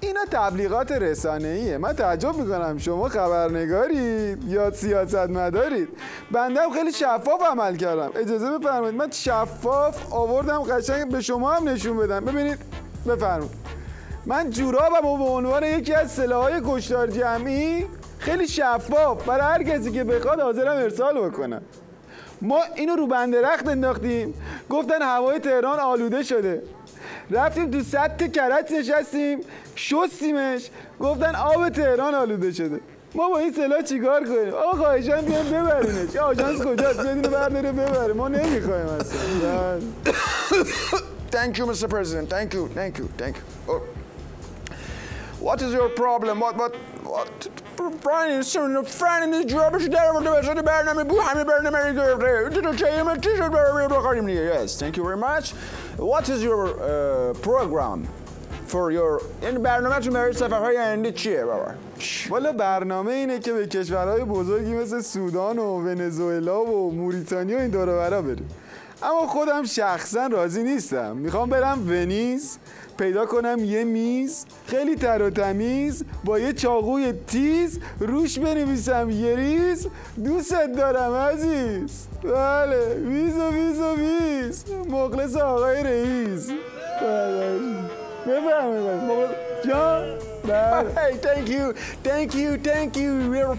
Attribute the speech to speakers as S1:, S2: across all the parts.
S1: اینا تبلیغات رسانه‌ایه. من تعجب میکنم شما خبرنگارید یا سیاستمدارید. بنده هم خیلی شفاف عمل کردم. اجازه بفرمایید من شفاف آوردم قشنگ به شما هم نشون بدم. ببینید بفرمایید. من جورابم به عنوان یکی از سلاح‌های کشتار جمعی خیلی شفاف برای هر کسی که بخواد حاضرم ارسال بکنم. ما اینو رو بندرخت انداختیم، گفتن هوای تهران آلوده شده. رفتیم تو سطح کرج نشستیم، شستیمش، گفتن آب تهران آلوده شده. ما با این سلاح چیکار کنیم؟ آقا خواهشاً بیان ببرینش. آژانس کجاست؟ بدون برداره ببره. ما نمیخوایم اصلا.
S2: Thank you, Mr. President. Thank you. Oh. What is your problem? What? Brian is so friend in the job. Yes, thank you very much. What is your program for your in برنامه‌تون برای سفرهای آینده چیه بابا؟
S1: والا برنامه اینه که به کشورهای بزرگی مثل سودان و ونزوئلا و موریتانیا این دور و برا بریم. اما خودم شخصا راضی نیستم. میخوام برم ونیز، پیدا کنم یه میز خیلی تر و تمیز با یه چاقوی تیز روش بنویسم یه ریز دوست دارم عزیز. بله ویز مخلص آقای رئیس. بفرمایید جان.
S2: Hey, thank you. We're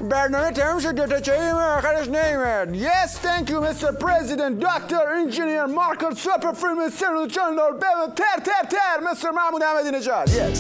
S2: برنامه تمام شد. دوتا چایی من آخرش نیمد. Yes, thank you, Mr. President, Dr. Engineer, Marker, Super Film, General, Mr. محمود احمدی نژاد. Yes.